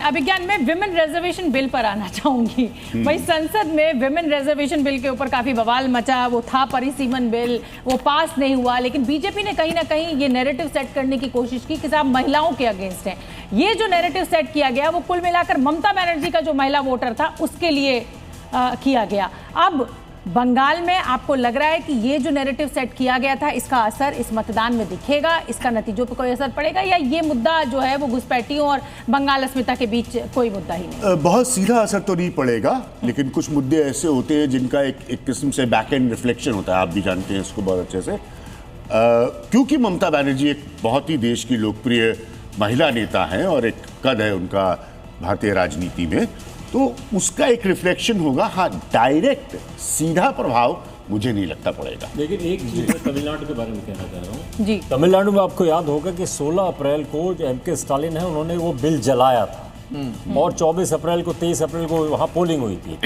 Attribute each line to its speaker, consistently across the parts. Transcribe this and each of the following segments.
Speaker 1: अभिज्ञान में women reservation bill पर आना चाहूंगी। भाई संसद में विमेन रिजर्वेशन बिल के ऊपर काफी बवाल मचा, वो था परिसीमन बिल, वो पास नहीं हुआ, लेकिन बीजेपी ने कहीं ना कहीं ये नैरेटिव सेट करने की कोशिश की कि साहब महिलाओं के अगेंस्ट है। ये जो नैरेटिव सेट किया गया वो कुल मिलाकर ममता बनर्जी का जो महिला वोटर था उसके लिए किया गया। अब बंगाल में आपको लग रहा है कि ये जो नैरेटिव सेट किया गया था इसका असर इस मतदान में दिखेगा, इसका नतीजों पर कोई असर पड़ेगा, या ये मुद्दा जो है वो घुसपैठियों और बंगाल अस्मिता के बीच कोई मुद्दा ही नहीं?
Speaker 2: बहुत सीधा असर तो नहीं पड़ेगा, लेकिन कुछ मुद्दे ऐसे होते हैं जिनका एक किस्म से बैक एंड रिफ्लेक्शन होता है। आप भी जानते हैं इसको बहुत अच्छे से, क्योंकि ममता बनर्जी एक बहुत ही देश की लोकप्रिय महिला नेता हैं और एक कद है उनका भारतीय राजनीति में, तो उसका एक रिफ्लेक्शन होगा। हाँ, डायरेक्ट सीधा प्रभाव मुझे नहीं लगता पड़ेगा।
Speaker 3: लेकिन एक चीज मैं तमिलनाडु के बारे में कहना चाह रहा हूँ
Speaker 1: जी।
Speaker 3: तमिलनाडु में आपको याद होगा कि 16 अप्रैल को जो एम.के. स्टालिन है उन्होंने वो बिल जलाया था और 24 अप्रैल को 23 अप्रैल को वहाँ पोलिंग हुई थी।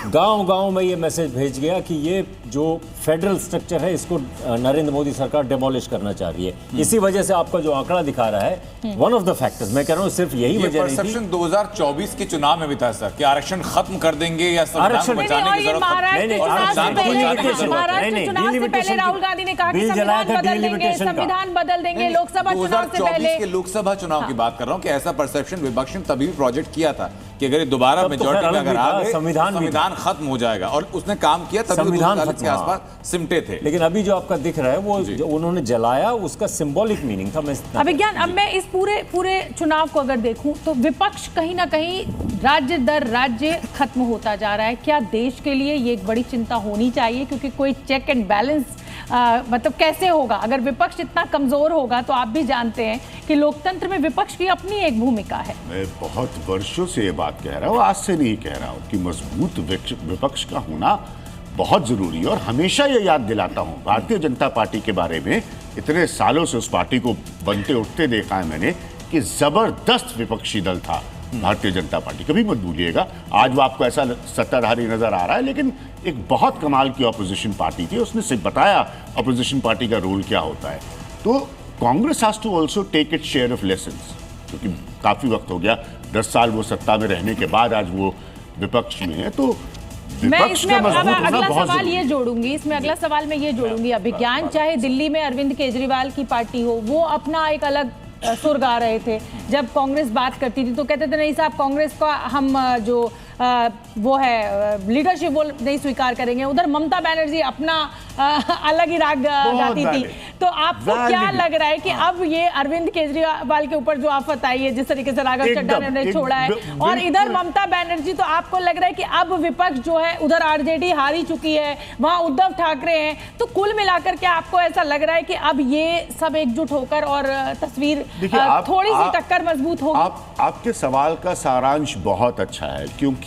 Speaker 3: गांव-गांव में ये मैसेज भेज गया कि ये जो फेडरल स्ट्रक्चर है इसको नरेंद्र मोदी सरकार डेमोलिश करना चाह रही है। इसी वजह से आपका जो आंकड़ा दिखा रहा है, वन ऑफ द फैक्टर्स, मैं कह रहा हूँ सिर्फ यही वजह नहीं थी।
Speaker 4: परसेप्शन 2024 के चुनाव में भी था सर कि आरक्षण खत्म कर देंगे या संविधान को बचाने की जरूरत
Speaker 1: है। राहुल गांधी ने कहा कि संविधान बदल देंगे लोकसभा चुनाव से पहले।
Speaker 4: के लोकसभा चुनाव की बात कर रहा हूँ कि ऐसा परसेप्शन विपक्ष ने तभी भी प्रोजेक्ट किया था कि अगर ये दोबारा मेजॉरिटी में अगर आ गए संविधान खत्म हो जाएगा, और उसने काम किया तभी संविधान के आसपास सिमटे थे।
Speaker 3: लेकिन अभी जो आपका दिख रहा है वो जो उन्होंने जलाया उसका सिंबॉलिक मीनिंग था।
Speaker 1: अभिज्ञान, अब मैं इस पूरे चुनाव को अगर देखूं तो विपक्ष कहीं ना कहीं राज्य दर राज्य खत्म होता जा रहा है। क्या देश के लिए ये एक बड़ी चिंता होनी चाहिए? क्योंकि कोई चेक एंड बैलेंस मतलब कैसे होगा अगर विपक्ष इतना कमजोर होगा? तो आप भी जानते हैं कि लोकतंत्र में विपक्ष की अपनी एक भूमिका है।
Speaker 2: मैं बहुत वर्षों से ये बात कह रहा हूँ, आज से नहीं कह रहा हूँ कि मजबूत विपक्ष का होना बहुत जरूरी है। और हमेशा ये याद दिलाता हूँ, भारतीय जनता पार्टी के बारे में इतने सालों से उस पार्टी को बनते उठते देखा है मैंने कि जबरदस्त विपक्षी दल था भारतीय जनता पार्टी। कभी मत भूलिएगा, आज वो आपको ऐसा सत्ताधारी नजर आ रहा है, लेकिन एक बहुत कमाल की ऑपोजिशन पार्टी थी। उसने सिर्फ बताया ऑपोजिशन पार्टी का रोल क्या होता है। तो Congress has to also take it share of lessons, क्योंकि काफी वक्त हो गया, 10 साल वो सत्ता में रहने के बाद आज वो विपक्ष में है। तो
Speaker 1: मैं इसमें अगला सवाल ये जोड़ूंगी, अभिज्ञान, चाहे दिल्ली में अरविंद केजरीवाल की पार्टी हो, वो अपना एक अलग सुर गा रहे थे। जब कांग्रेस बात करती थी तो कहते थे नहीं साहब, कांग्रेस का हम जो वो है लीडरशिप वो नहीं स्वीकार करेंगे। उधर ममता बनर्जी अपना अलग ही राग गाती थी। तो आपको क्या लग रहा है कि अब ये अरविंद केजरीवाल के ऊपर जो आफत आई है, जिस तरीके से राघव चड्ढा ने उन्हें छोड़ा है, और इधर ममता बनर्जी, तो आपको लग रहा है कि अब विपक्ष जो है उधर आरजेडी हारी चुकी है, वहां उद्धव ठाकरे हैं, तो कुल मिलाकर क्या आपको ऐसा लग रहा है कि अब ये सब एकजुट होकर और तस्वीर थोड़ी सी टक्कर मजबूत होगी?
Speaker 2: आपके सवाल का सारांश बहुत अच्छा है, क्योंकि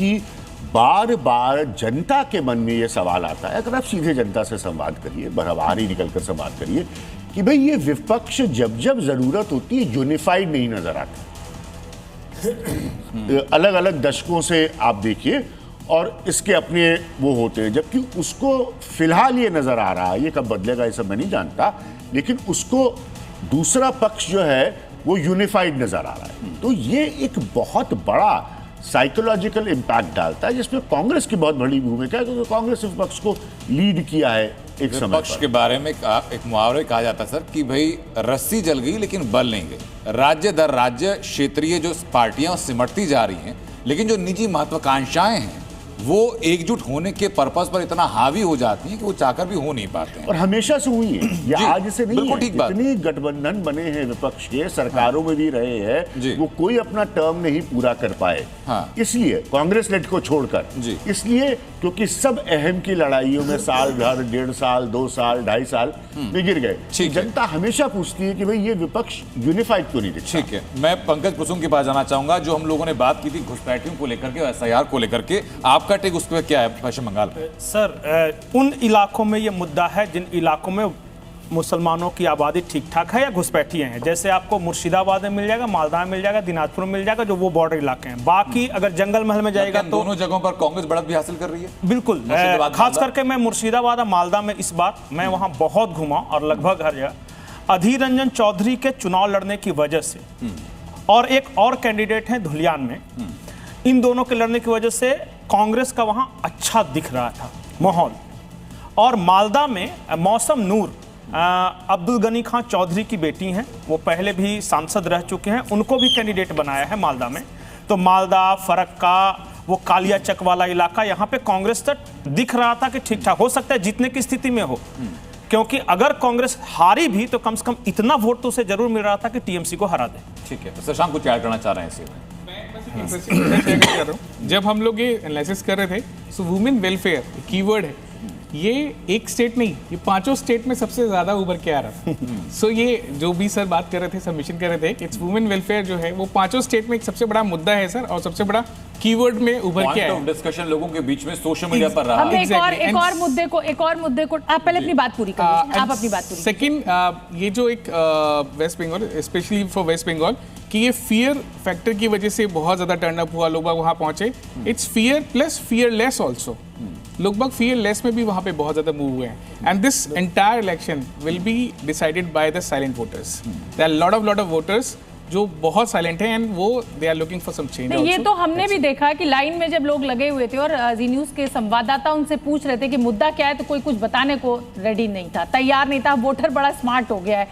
Speaker 2: बार बार जनता के मन में यह सवाल आता है। अगर आप सीधे जनता से संवाद करिए, बाहर ही निकलकर संवाद करिए कि भाई ये विपक्ष जब जब जरूरत होती है यूनिफाइड नहीं नजर आता। अलग अलग दशकों से आप देखिए, और इसके अपने वो होते हैं, जबकि उसको फिलहाल ये नजर आ रहा है, ये कब बदलेगा ये सब मैं नहीं जानता, लेकिन उसको दूसरा पक्ष जो है वो यूनिफाइड नजर आ रहा है। तो ये एक बहुत बड़ा साइकोलॉजिकल इम्पैक्ट डालता है, जिसमें कांग्रेस की बहुत बड़ी भूमिका है, क्योंकि कांग्रेस विपक्ष को लीड किया है एक समय।
Speaker 4: विपक्ष के बारे में एक मुहावरा कहा जाता है सर कि भाई रस्सी जल गई लेकिन बल नहीं गई। राज्य दर राज्य क्षेत्रीय जो पार्टियां सिमटती जा रही हैं, लेकिन जो निजी महत्वाकांक्षाएं हैं वो एकजुट होने के पर्पस पर इतना हावी हो जाती हैं कि वो चाहकर भी हो नहीं पाते हैं।
Speaker 2: और हमेशा से हुई है, ये आज से नहीं है।
Speaker 4: ठीक बात।
Speaker 2: इतनी गठबंधन बने हैं विपक्ष के, सरकारों में भी रहे हैं, वो कोई अपना टर्म नहीं पूरा कर पाए। इसलिए कांग्रेस लेट को छोड़कर, इसलिए क्योंकि सब अहम की लड़ाइयों में साल भर, 1.5 साल, 2 साल, 2.5 साल में गिर गए। जनता हमेशा पूछती है कि भाई ये विपक्ष यूनिफाइड क्यों नहीं दिखता।
Speaker 4: ठीक है, मैं पंकज कुसुम के पास जाना चाहूंगा। जो हम लोगों ने बात की थी घुसपैठियों को लेकर के, SIR को लेकर के, आपका टेक उस पर क्या है पश्चिम बंगाल में?
Speaker 5: सर, उन इलाकों में ये मुद्दा है जिन इलाकों में मुसलमानों की आबादी ठीक ठाक है या घुसपैठिए हैं। जैसे आपको मुर्शिदाबाद में मिल जाएगा, मालदा में मिल जाएगा, दिनाजपुर में मिल जाएगा, जो वो बॉर्डर इलाके हैं। बाकी अगर जंगल महल में जाएगा तो
Speaker 4: दोनों जगहों पर कांग्रेस बढ़त भी हासिल कर रही है।
Speaker 5: बिल्कुल, खास करके मैं मुर्शिदाबाद और मालदा में इस बात मैं वहां बहुत घूमा, और लगभग हर जगह अधीर रंजन चौधरी के चुनाव लड़ने की वजह से और एक और कैंडिडेट हैं धुलियान में। इन दोनों के लड़ने की वजह से कांग्रेस का वहां अच्छा दिख रहा था माहौल। और मालदा में मौसम नूर अब्दुल गनी खान चौधरी की बेटी हैं, वो पहले भी सांसद रह चुके हैं, उनको भी कैंडिडेट बनाया है मालदा में। तो मालदा, फरक्का, वो कालिया चक वाला इलाका, यहाँ पे कांग्रेस तक दिख रहा था कि ठीक ठाक हो सकता है जीतने की स्थिति में हो, क्योंकि अगर कांग्रेस हारी भी तो कम से कम इतना वोट तो उसे जरूर मिल रहा था कि टीएमसी को हरा दे।
Speaker 4: ठीक है, तो शशांक कुछ ऐड करना चाह रहे हैं इसी में?
Speaker 6: जब हम लोग ये एनालिसिस कर रहे थे, सो वुमेन वेलफेयर कीवर्ड है, ये एक स्टेट नहीं, ये 5 स्टेट में सबसे ज्यादा उभर के आ रहा है। सो ये जो भी सर बात कर रहे थे, सबमिशन कर रहे थे, इट्स वुमेन वेलफेयर जो है वो 5 स्टेट में एक सबसे बड़ा मुद्दा है सर, और सबसे बड़ा कीवर्ड में उभर के आया है।
Speaker 4: डिस्कशन लोगों के बीच में सोशल मीडिया पर रहा।
Speaker 1: हम एक और मुद्दे को आप पहले अपनी बात पूरी करिए, आप अपनी बात पूरी।
Speaker 6: सेकंड, ये जो एक वेस्ट बंगाल, स्पेशली फॉर वेस्ट बंगाल, कि ये फियर फैक्टर की वजह से बहुत ज्यादा टर्न अप हुआ, लोग वहां पहुंचे। It's fear plus fearless also, लोग फियरलेस में भी वहां पे बहुत ज्यादा मूव हुए हैं। And this entire election will be decided by the silent voters. There are lot of voters जो बहुत साइलेंट हैं एंड वो they are looking for some change.
Speaker 1: ये तो हमने भी देखा कि लाइन में जब लोग लगे हुए थे और जी न्यूज के संवाददाता उनसे पूछ रहे थे कि मुद्दा क्या है, तो कोई कुछ बताने को रेडी नहीं था, तैयार नहीं था। वोटर बड़ा स्मार्ट हो गया है,